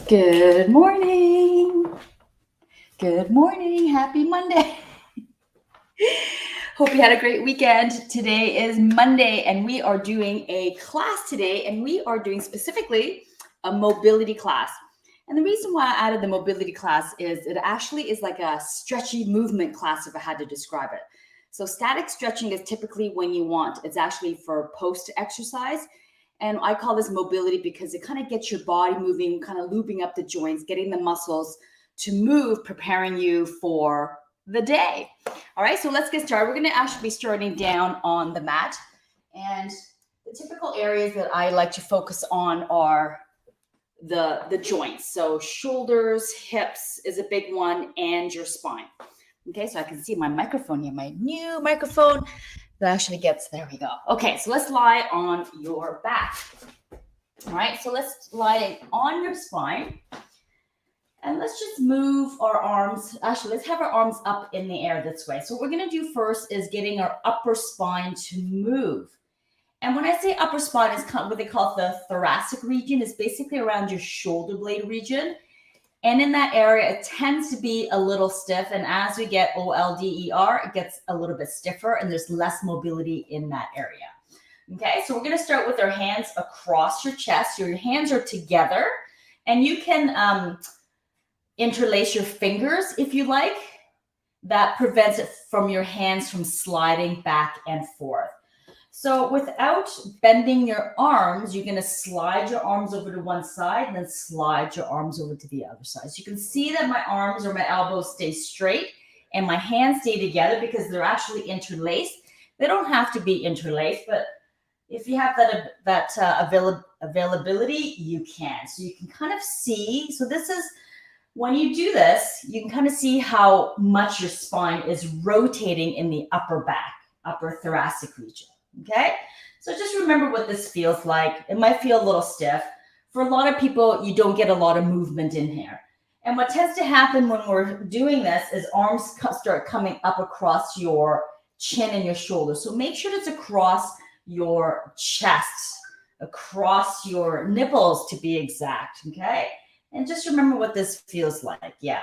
Good morning. Good morning. Happy Monday. Hope you had a great weekend. Today is Monday, and we are doing a class today, and we are doing specifically a mobility class. And the reason why I added the mobility class is it actually is like a stretchy movement class, if I had to describe it. So, static stretching is typically when you want, it's actually for post exercise. And I call this mobility because it kind of gets your body moving, kind of looping up the joints, getting the muscles to move, preparing you for the day. All right, so let's get started. We're going to actually be starting down on the mat. And the typical areas that I like to focus on are the joints. So shoulders, hips is a big one, and your spine. Okay, so I can see my microphone here, my new microphone that actually gets, there we go. Okay, so let's lie on your back. All right, so let's lie on your spine. And let's just move our arms. Actually, let's have our arms up in the air this way. So what we're going to do first is getting our upper spine to move. And when I say upper spine, it's kind of what they call the thoracic region. It's basically around your shoulder blade region. And in that area, it tends to be a little stiff. And as we get OLDER, it gets a little bit stiffer and there's less mobility in that area. Okay, so we're going to start with our hands across your chest. Your hands are together and you can interlace your fingers if you like. That prevents it from your hands from sliding back and forth. So without bending your arms, you're going to slide your arms over to one side and then slide your arms over to the other side. So you can see that my arms or my elbows stay straight and my hands stay together because they're actually interlaced. They don't have to be interlaced, but if you have that availability, you can. So you can kind of see. So this is, when you do this, you can kind of see how much your spine is rotating in the upper back, upper thoracic region. Okay, so just remember what this feels like. It might feel a little stiff. For a lot of people, you don't get a lot of movement in here. And what tends to happen when we're doing this is arms start coming up across your chin and your shoulders. So make sure it's across your chest, across your nipples to be exact, okay? And just remember what this feels like. Yeah,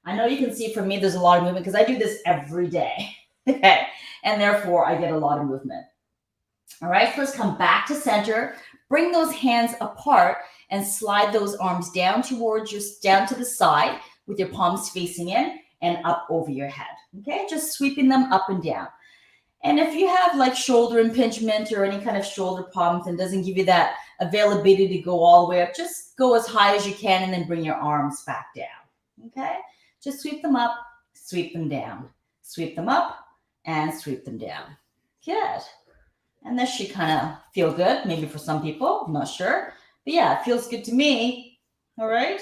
I know you can see for me there's a lot of movement because I do this every day, okay? And therefore, I get a lot of movement. All right, so let's come back to center. Bring those hands apart and slide those arms down towards your, down to the side with your palms facing in and up over your head. Okay, just sweeping them up and down. And if you have like shoulder impingement or any kind of shoulder problems and doesn't give you that availability to go all the way up, just go as high as you can and then bring your arms back down. Okay, just sweep them up, sweep them down, sweep them up, and sweep them down. Good. And this should kind of feel good, maybe for some people, I'm not sure. But yeah, it feels good to me. All right.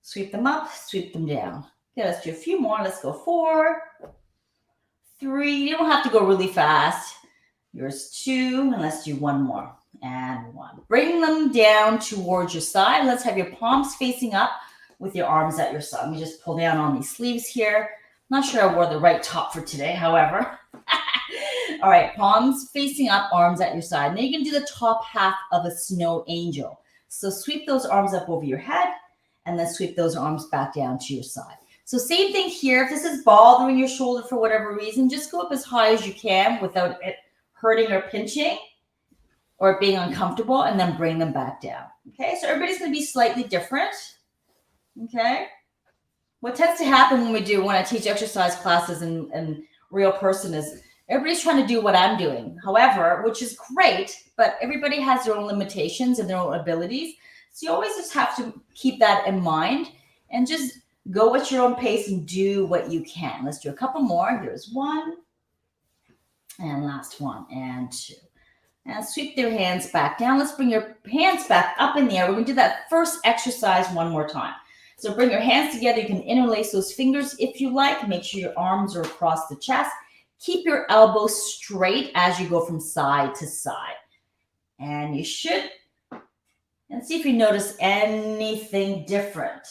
Sweep them up, sweep them down. Okay, let's do a few more. Let's go 4, 3. You don't have to go really fast. Here's 2, and let's do one more. And 1. Bring them down towards your side. Let's have your palms facing up with your arms at your side. Let me just pull down on these sleeves here. Not sure I wore the right top for today, however. All right, palms facing up, arms at your side. Now you can do the top half of a snow angel. So sweep those arms up over your head and then sweep those arms back down to your side. So same thing here. If this is bothering your shoulder for whatever reason, just go up as high as you can without it hurting or pinching or being uncomfortable, and then bring them back down. Okay, so everybody's going to be slightly different. Okay. What tends to happen when I teach exercise classes in real person is everybody's trying to do what I'm doing. However, which is great, but everybody has their own limitations and their own abilities. So you always just have to keep that in mind and just go at your own pace and do what you can. Let's do a couple more. Here's 1 and last 1 and 2. And sweep their hands back down. Let's bring your hands back up in the air. We're going to do that first exercise one more time. So bring your hands together. You can interlace those fingers if you like. Make sure your arms are across the chest. Keep your elbows straight as you go from side to side. And you should, and see if you notice anything different.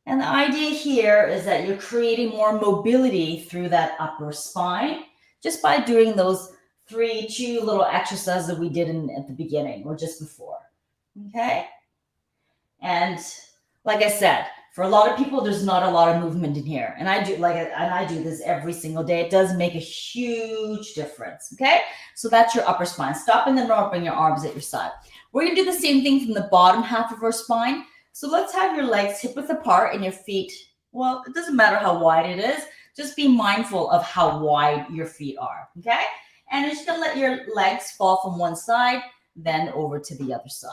And the idea here is that you're creating more mobility through that upper spine just by doing those 2 little exercises that we did at the beginning or just before. Okay? And Like I said, for a lot of people, there's not a lot of movement in here. And I do this every single day. It does make a huge difference. Okay. So that's your upper spine. Stop in the middle, bring your arms at your side. We're going to do the same thing from the bottom half of our spine. So let's have your legs hip width apart and your feet. Well, it doesn't matter how wide it is. Just be mindful of how wide your feet are. Okay. And you're just going to let your legs fall from one side, then over to the other side.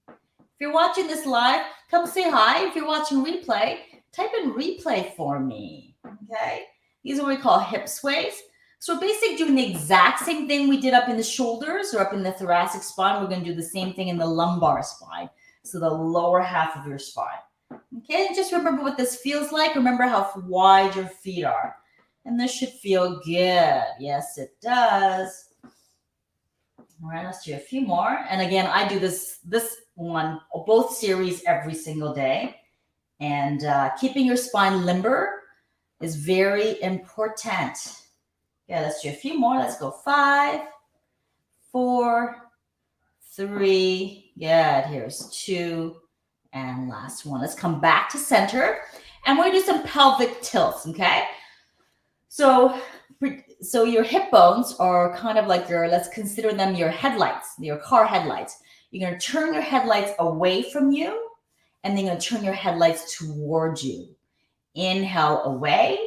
If you're watching this live, come say hi. If you're watching replay, type in replay for me, okay? These are what we call hip sways. So we're basically doing the exact same thing we did up in the shoulders or up in the thoracic spine. We're going to do the same thing in the lumbar spine, so the lower half of your spine. Okay, and just remember what this feels like. Remember how wide your feet are. And this should feel good. Yes, it does. All right, let's do a few more. And again, I do this one, both series every single day. And keeping your spine limber is very important. Yeah, let's do a few more. Let's go 5, 4, 3. Good. Here's 2. And last one. Let's come back to center. And we're going to do some pelvic tilts, okay? So your hip bones are kind of like let's consider them your headlights, your car headlights. You're going to turn your headlights away from you, and then you're going to turn your headlights towards you. Inhale away,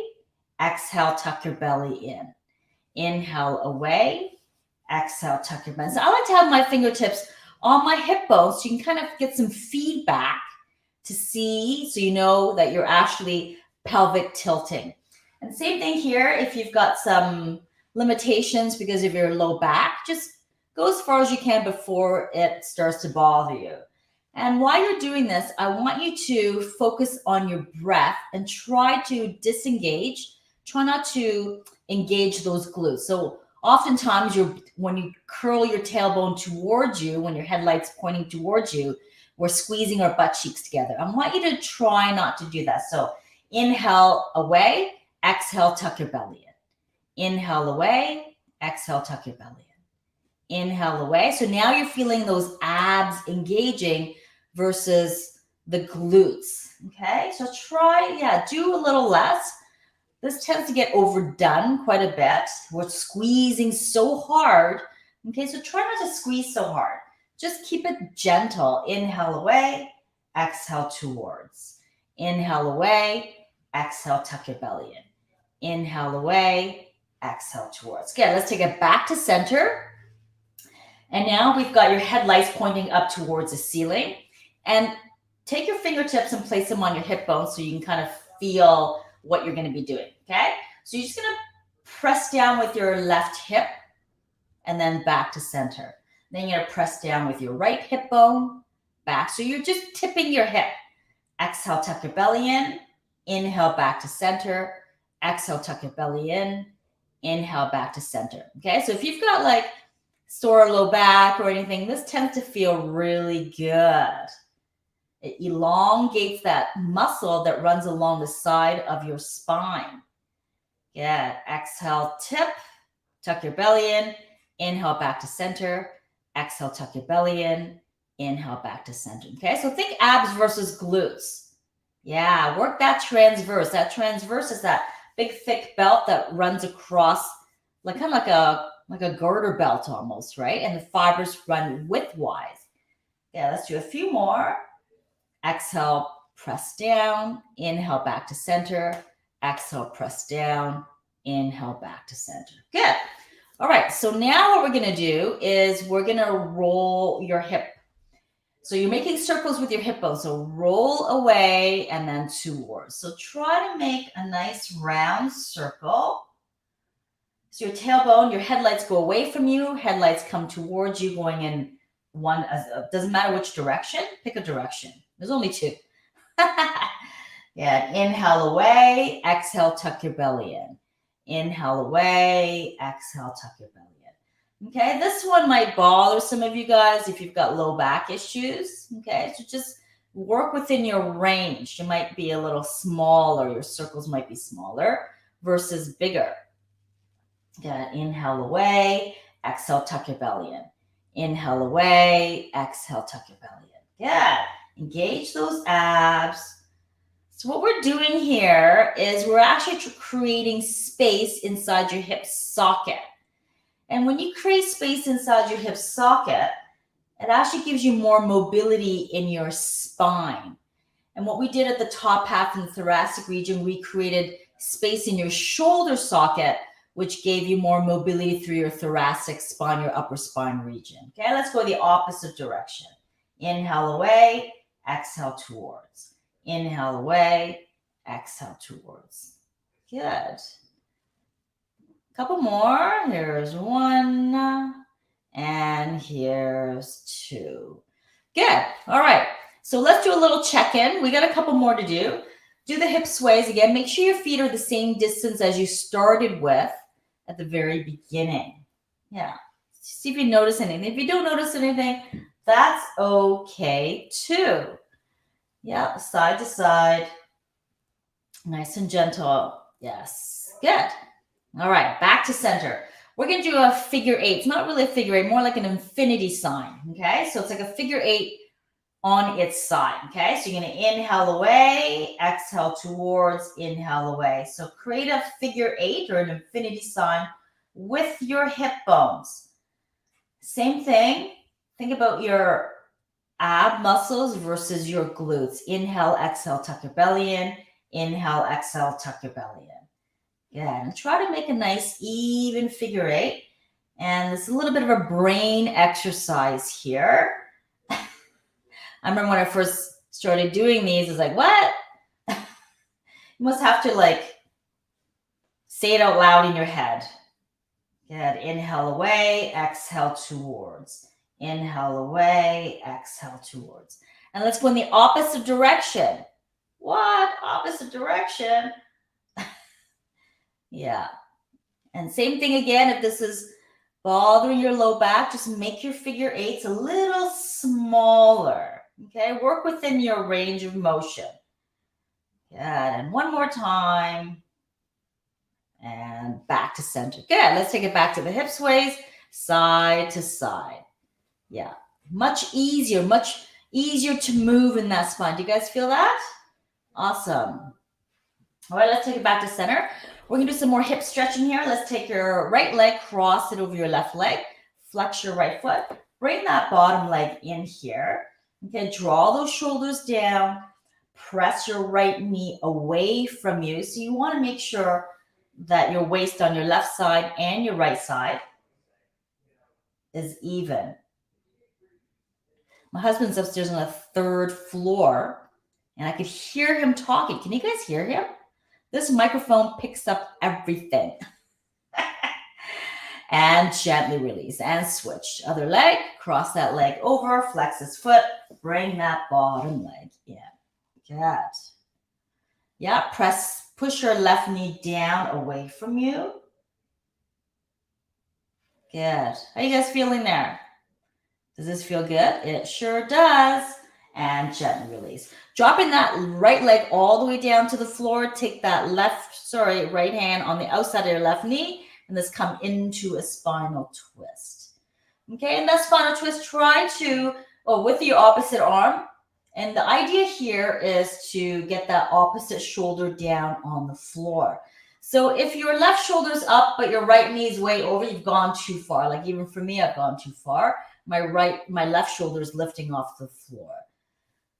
exhale, tuck your belly in. Inhale away, exhale, tuck your belly. So I like to have my fingertips on my hip bones so you can kind of get some feedback to see, so you know that you're actually pelvic tilting. And same thing here, if you've got some limitations because of your low back, just go as far as you can before it starts to bother you. And while you're doing this, I want you to focus on your breath and try to disengage. Try not to engage those glutes. So oftentimes when you curl your tailbone towards you, when your headlight's pointing towards you, we're squeezing our butt cheeks together. I want you to try not to do that. So inhale away. Exhale, tuck your belly in. Inhale away. Exhale, tuck your belly in. Inhale away. So now you're feeling those abs engaging versus the glutes. Okay, so do a little less. This tends to get overdone quite a bit. We're squeezing so hard. Okay, so try not to squeeze so hard. Just keep it gentle. Inhale away. Exhale towards. Inhale away. Exhale, tuck your belly in. Inhale away, exhale towards. Good, let's take it back to center. And now we've got your headlights pointing up towards the ceiling. And take your fingertips and place them on your hip bones so you can kind of feel what you're going to be doing, okay? So you're just going to press down with your left hip and then back to center. Then you're going to press down with your right hip bone, back. So you're just tipping your hip. Exhale, tuck your belly in. Inhale, back to center. Exhale, tuck your belly in. Inhale, back to center. Okay, so if you've got like sore low back or anything, this tends to feel really good. It elongates that muscle that runs along the side of your spine. Good. Exhale, tip, tuck your belly in. Inhale, back to center. Exhale, tuck your belly in. Inhale, back to center. Okay, so think abs versus glutes. Yeah, work that transverse. That transverse is that big thick belt that runs across like a girder belt almost, right? And the fibers run widthwise. Yeah, let's do a few more. Exhale, press down. Inhale, back to center. Exhale, press down. Inhale, back to center. Good. All right, so now what we're going to do is we're going to roll your hip. So you're making circles with your hip bone. So roll away and then towards. So try to make a nice round circle. So your tailbone, your headlights go away from you. Headlights come towards you, going in one. Doesn't matter which direction. Pick a direction. There's only 2. Yeah. Inhale away. Exhale. Tuck your belly in. Inhale away. Exhale. Tuck your belly in. Okay, this one might bother some of you guys if you've got low back issues. Okay, so just work within your range. You might be a little smaller. Your circles might be smaller versus bigger. Good. Inhale away. Exhale, tuck your belly in. Inhale away. Exhale, tuck your belly in. Good. Engage those abs. So what we're doing here is we're actually creating space inside your hip socket. And when you create space inside your hip socket, it actually gives you more mobility in your spine. And what we did at the top half in the thoracic region, we created space in your shoulder socket, which gave you more mobility through your thoracic spine, your upper spine region. Okay, let's go the opposite direction. Inhale away, exhale towards. Inhale away, exhale towards. Good. Couple more. Here's one, and here's two. Good. All right. So let's do a little check-in. We got a couple more to do. Do the hip sways again. Make sure your feet are the same distance as you started with at the very beginning. Yeah. See if you notice anything. If you don't notice anything, that's okay too. Yeah, side to side. Nice and gentle. Yes. Good. All right, back to center. We're going to do a figure eight. It's not really a figure eight, more like an infinity sign. Okay, so it's like a figure eight on its side. Okay, so you're going to inhale away, exhale towards, inhale away. So create a figure eight or an infinity sign with your hip bones. Same thing. Think about your ab muscles versus your glutes. Inhale, exhale, tuck your belly in. Inhale, exhale, tuck your belly in. Yeah, and try to make a nice even figure eight. And it's a little bit of a brain exercise here. I remember when I first started doing these, I was like, what? You must have to like say it out loud in your head. Good. Inhale away, exhale towards. Inhale away, exhale towards. And let's go in the opposite direction. What? Opposite direction? Yeah. And same thing again, if this is bothering your low back, just make your figure eights a little smaller. Okay, work within your range of motion. Good, and one more time. And back to center. Good, let's take it back to the hip sways, side to side. Yeah, much easier to move in that spine. Do you guys feel that? Awesome. All right, let's take it back to center. We're going to do some more hip stretching here. Let's take your right leg, cross it over your left leg, flex your right foot, bring that bottom leg in here. Okay, draw those shoulders down, press your right knee away from you. So you want to make sure that your waist on your left side and your right side is even. My husband's upstairs on the third floor, and I could hear him talking. Can you guys hear him? This microphone picks up everything. And gently release and switch. Other leg, cross that leg over, flex his foot, bring that bottom leg in. Good. Yeah, push your left knee down away from you. Good. How you guys feeling there? Does this feel good? It sure does. And gently release. Dropping that right leg all the way down to the floor. Take that right hand on the outside of your left knee, and let's come into a spinal twist. Okay, and that spinal twist, try to, with your opposite arm. And the idea here is to get that opposite shoulder down on the floor. So if your left shoulder's up, but your right knee is way over, you've gone too far. Like even for me, I've gone too far. My left shoulder is lifting off the floor.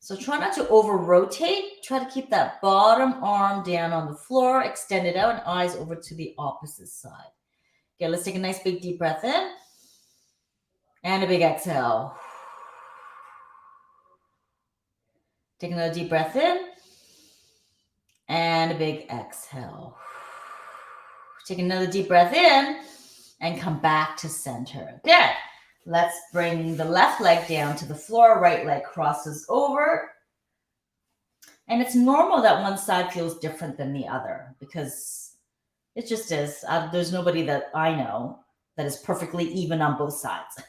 So try not to over rotate. Try to keep that bottom arm down on the floor, extend it out, and eyes over to the opposite side. Okay, let's take a nice big deep breath in. And a big exhale. Take another deep breath in. And a big exhale. Take another deep breath in and come back to center. Good. Let's bring the left leg down to the floor. Right leg crosses over. And it's normal that one side feels different than the other because it just is. There's nobody that I know that is perfectly even on both sides.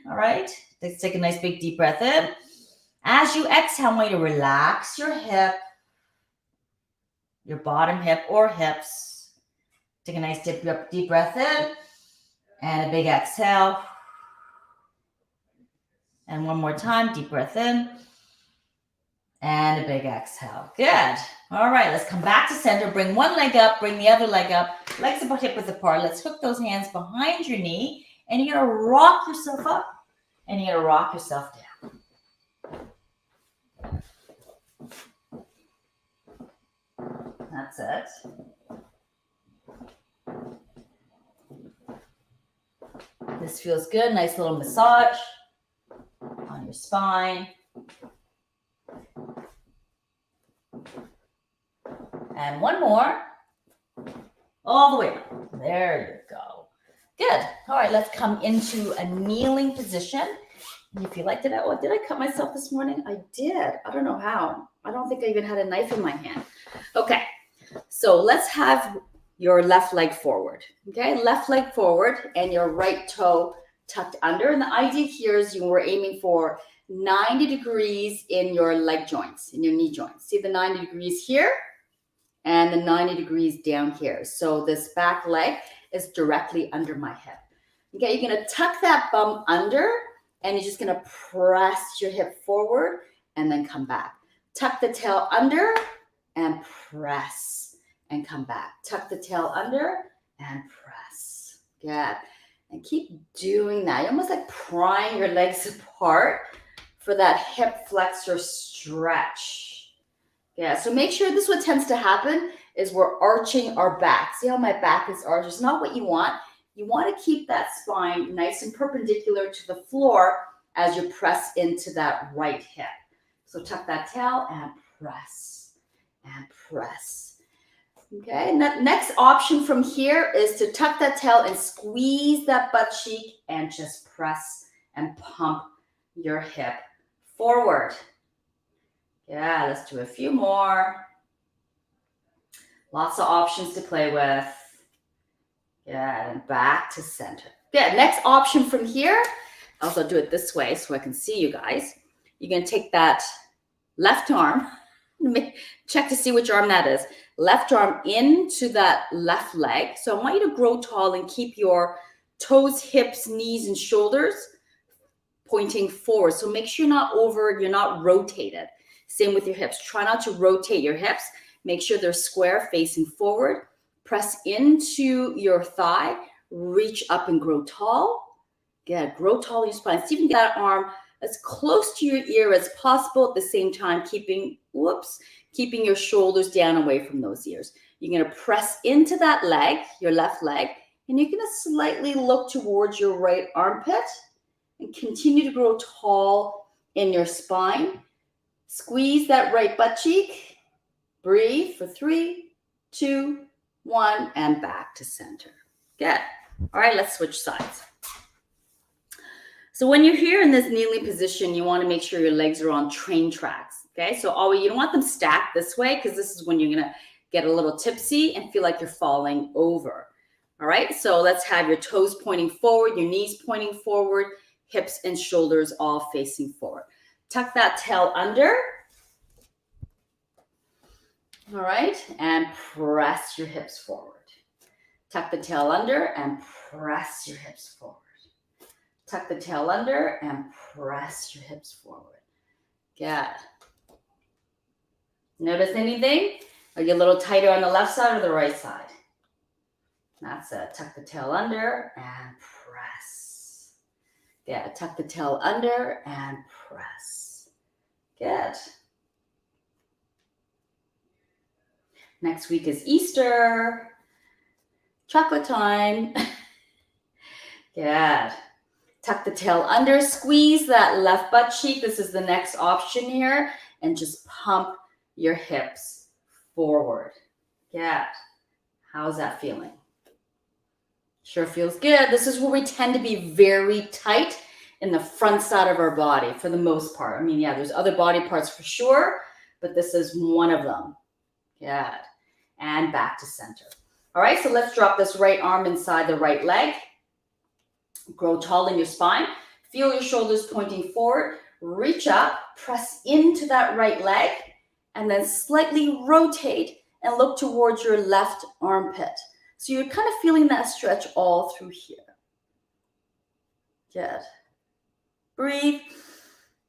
All right. Let's take a nice big deep breath in. As you exhale, I want you to relax your hip, your bottom hip or hips. Take a nice deep breath in. And a big exhale. And one more time, deep breath in. And a big exhale. Good. All right, let's come back to center. Bring one leg up, bring the other leg up. Legs about hip width apart. Let's hook those hands behind your knee. And you're going to rock yourself up. And you're going to rock yourself down. That's it. This feels good. Nice little massage on your spine. And one more. All the way up. There you go. Good. All right, let's come into a kneeling position. And if you liked it, oh, did I cut myself this morning? I did. I don't know how. I don't think I even had a knife in my hand. Okay, so let's have your left leg forward. Okay, left leg forward and your right toe tucked under. And the idea here is you were aiming for 90 degrees in your leg joints, in your knee joints. See the 90 degrees here and the 90 degrees down here. So this back leg is directly under my hip. Okay, you're gonna tuck that bum under and you're just gonna press your hip forward and then come back. Tuck the tail under and press and come back. Tuck the tail under and press. Good. And keep doing that. You're almost like prying your legs apart for that hip flexor stretch. Yeah, so make sure this is what tends to happen is we're arching our back. See how my back is arched? It's not what you want. You want to keep that spine nice and perpendicular to the floor as you press into that right hip. So tuck that tail and press and press. Okay, and that next option from here is to tuck that tail and squeeze that butt cheek and just press and pump your hip forward. Yeah, let's do a few more. Lots of options to play with. Yeah, and back to center. Good. Next option from here, I'll also do it this way so I can see you guys. You're going to take that left arm, check to see which arm that is. Left arm into that left leg. So I want you to grow tall and keep your toes, hips, knees, and shoulders pointing forward. So make sure you're not rotated. Same with your hips. Try not to rotate your hips. Make sure they're square facing forward. Press into your thigh. Reach up and grow tall. Good. Grow tall in your spine. See if you can get that arm as close to your ear as possible at the same time, keeping your shoulders down away from those ears. You're going to press into that leg, your left leg, and you're going to slightly look towards your right armpit and continue to grow tall in your spine. Squeeze that right butt cheek. Breathe for 3, 2, 1, and back to center. Good. All right, let's switch sides. So when you're here in this kneeling position, you want to make sure your legs are on train tracks. Okay, so always you don't want them stacked this way because this is when you're going to get a little tipsy and feel like you're falling over. All right, so let's have your toes pointing forward, your knees pointing forward, hips and shoulders all facing forward. Tuck that tail under. All right, and press your hips forward. Tuck the tail under and press your hips forward. Tuck the tail under and press your hips forward. Good. Notice anything? Are you a little tighter on the left side or the right side? That's it. Tuck the tail under and press. Yeah, tuck the tail under and press. Good. Next week is Easter. Chocolate time. Good. Tuck the tail under, squeeze that left butt cheek. This is the next option here. And just pump your hips forward. Good. How's that feeling? Sure feels good. This is where we tend to be very tight in the front side of our body for the most part. I mean, yeah, there's other body parts for sure, but this is one of them. Good. And back to center. All right, so let's drop this right arm inside the right leg. Grow tall in your spine. Feel your shoulders pointing forward. Reach up, press into that right leg, and then slightly rotate and look towards your left armpit. So you're kind of feeling that stretch all through here. Good. Breathe.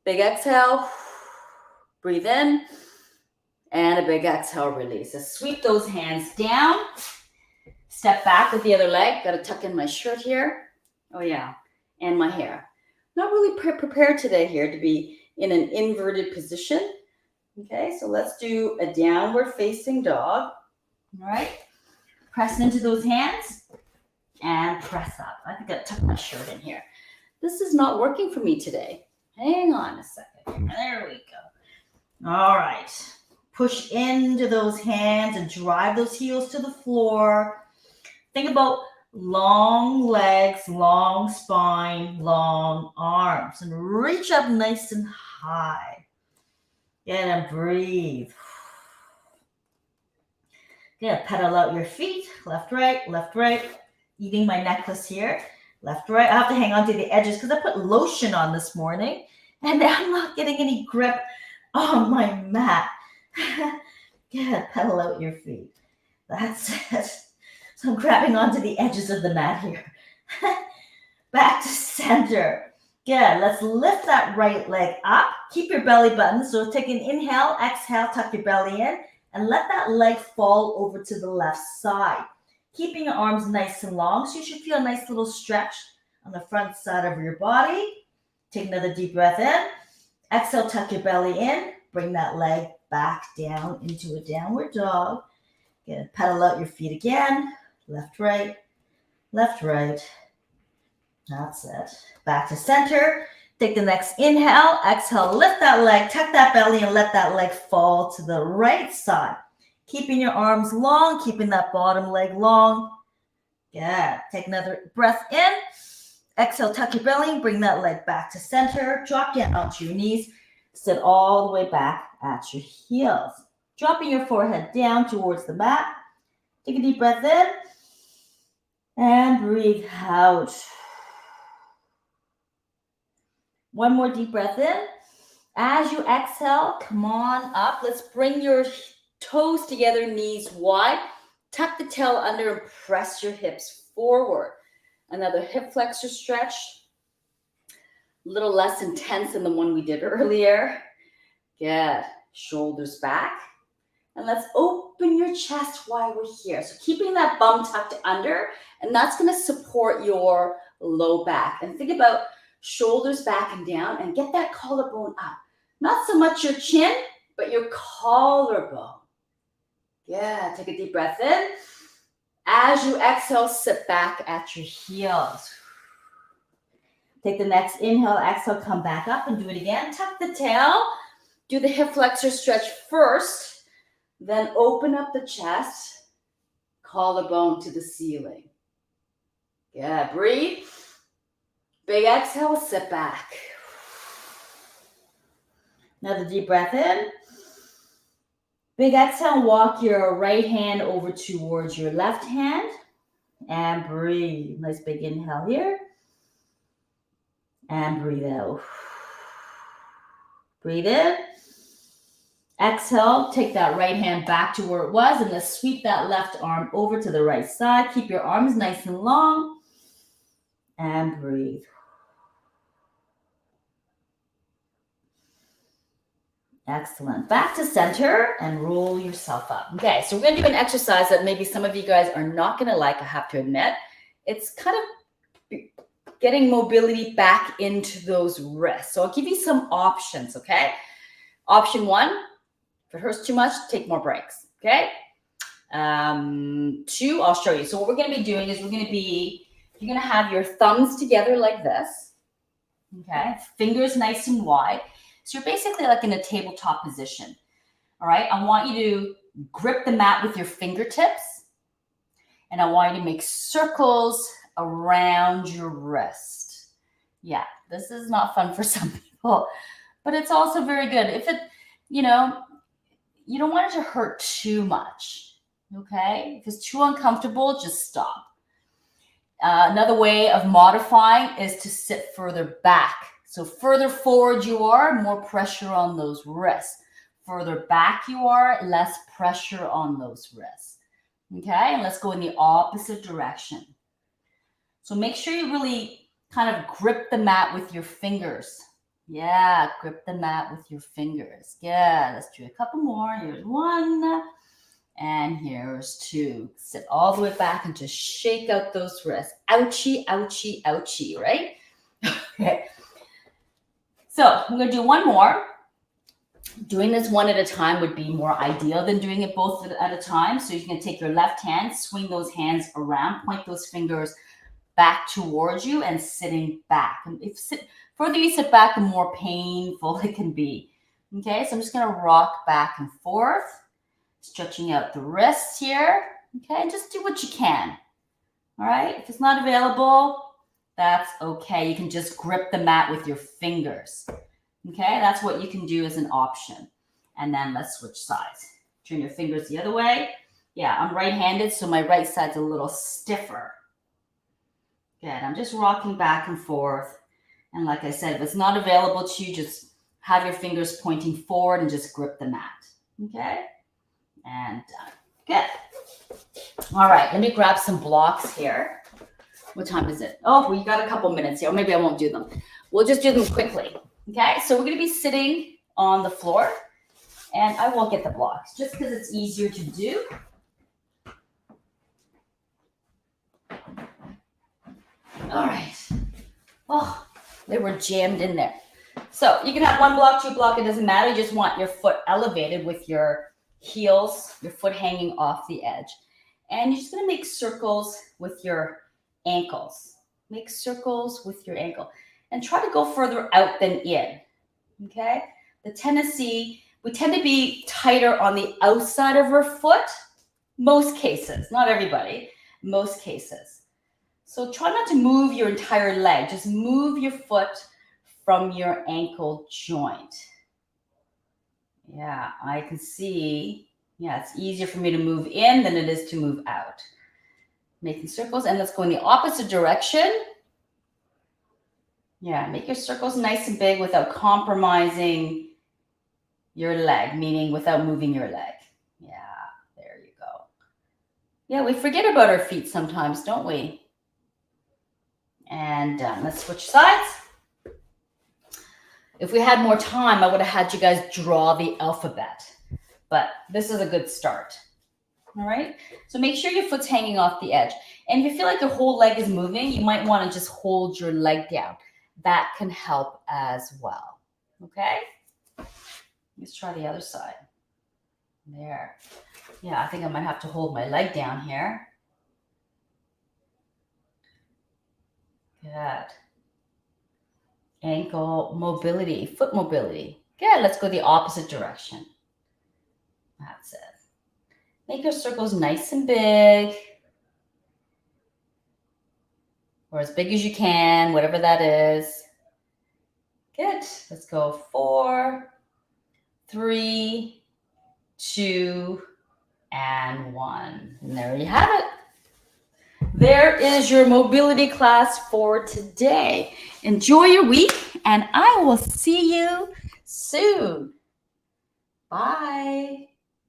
Big exhale. Breathe in. And a big exhale, release. So sweep those hands down. Step back with the other leg. Got to tuck in my shirt here. Oh, yeah. And my hair. Not really prepared today here to be in an inverted position. Okay, so let's do a downward facing dog. All right. Press into those hands and press up. I think I tucked my shirt in here. This is not working for me today. Hang on a second. There we go. All right. Push into those hands and drive those heels to the floor. Think about long legs, long spine, long arms, and reach up nice and high. Good, and breathe. Good, pedal out your feet, left, right. Eating my necklace here, left, right. I have to hang on to the edges because I put lotion on this morning, and I'm not getting any grip on my mat. Good, pedal out your feet. That's it. So I'm grabbing onto the edges of the mat here. Back to center. Good. Let's lift that right leg up. Keep your belly button. So take an inhale, exhale, tuck your belly in, and let that leg fall over to the left side. Keeping your arms nice and long. So you should feel a nice little stretch on the front side of your body. Take another deep breath in. Exhale, tuck your belly in. Bring that leg back down into a downward dog. Good. Pedal out your feet again. Left, right. That's it. Back to center. Take the next inhale. Exhale, lift that leg, tuck that belly, and let that leg fall to the right side. Keeping your arms long, keeping that bottom leg long. Good. Take another breath in. Exhale, tuck your belly, bring that leg back to center. Drop down onto your knees. Sit all the way back at your heels. Dropping your forehead down towards the mat. Take a deep breath in. And breathe out. One more deep breath in. As you exhale, come on up. Let's bring your toes together, knees wide. Tuck the tail under and press your hips forward. Another hip flexor stretch. A little less intense than the one we did earlier. Good. Shoulders back. And let's open your chest while we're here. So keeping that bum tucked under, and that's going to support your low back. And think about shoulders back and down, and get that collarbone up. Not so much your chin, but your collarbone. Yeah, take a deep breath in. As you exhale, sit back at your heels. Take the next inhale, exhale, come back up and do it again. Tuck the tail. Do the hip flexor stretch first. Then open up the chest, collarbone to the ceiling. Yeah, breathe. Big exhale, sit back. Another deep breath in. Big exhale, walk your right hand over towards your left hand. And breathe. Nice big inhale here. And breathe out. Breathe in. Exhale, take that right hand back to where it was, and let's sweep that left arm over to the right side. Keep your arms nice and long. And breathe. Excellent. Back to center and roll yourself up. Okay, so we're going to do an exercise that maybe some of you guys are not going to like, I have to admit. It's kind of getting mobility back into those wrists. So I'll give you some options, okay? Option one, if it hurts too much, take more breaks, okay? Two, I'll show you. So what we're going to be doing is you're going to have your thumbs together like this, okay? Fingers nice and wide. So you're basically like in a tabletop position, all right? I want you to grip the mat with your fingertips, and I want you to make circles around your wrist. Yeah, this is not fun for some people, but it's also very good. If it, you don't want it to hurt too much, okay? If it's too uncomfortable, just stop. Another way of modifying is to sit further back. So further forward you are, more pressure on those wrists. Further back you are, less pressure on those wrists. Okay, and let's go in the opposite direction. So make sure you really kind of grip the mat with your fingers. Yeah, grip the mat with your fingers. Yeah, let's do a couple more. Here's one. And here's two. Sit all the way back and just shake out those wrists. Ouchie, ouchie, ouchie, right? Okay. So I'm going to do one more. Doing this one at a time would be more ideal than doing it both at a time. So you can take your left hand, swing those hands around, point those fingers back towards you and sitting back. And further you sit back, the more painful it can be. Okay, so I'm just going to rock back and forth. Stretching out the wrists here, okay, and just do what you can, all right? If it's not available, that's okay. You can just grip the mat with your fingers, okay? That's what you can do as an option. And then let's switch sides. Turn your fingers the other way. Yeah, I'm right-handed, so my right side's a little stiffer. Good, I'm just rocking back and forth. And like I said, if it's not available to you, just have your fingers pointing forward and just grip the mat, okay? And done. Good. All right, let me grab some blocks here. What time is it? Oh, we got a couple minutes here. Or maybe I won't do them. We'll just do them quickly. Okay, so we're going to be sitting on the floor. And I won't get the blocks just because it's easier to do. All right. Oh, they were jammed in there. So you can have one block, two block. It doesn't matter. You just want your foot elevated with your heels, your foot hanging off the edge. And you're just going to make circles with your ankles. Make circles with your ankle. And try to go further out than in. Okay? We tend to be tighter on the outside of our foot. Most cases. Not everybody. Most cases. So try not to move your entire leg. Just move your foot from your ankle joint. Yeah, I can see. Yeah, it's easier for me to move in than it is to move out. Making circles, and let's go in the opposite direction. Yeah, make your circles nice and big without compromising your leg, meaning without moving your leg. Yeah, there you go. Yeah, we forget about our feet sometimes, don't we? And let's switch sides. If we had more time, I would have had you guys draw the alphabet, but this is a good start. All right, so make sure your foot's hanging off the edge. And if you feel like your whole leg is moving, you might want to just hold your leg down. That can help as well. Okay, let's try the other side. There. Yeah, I think I might have to hold my leg down here. Good. Ankle mobility, foot mobility. Good, let's go the opposite direction. That's it. Make your circles nice and big. Or as big as you can, whatever that is. Good, let's go 4, 3, 2, and 1. And there you have it. There is your mobility class for today. Enjoy your week, and I will see you soon. Bye.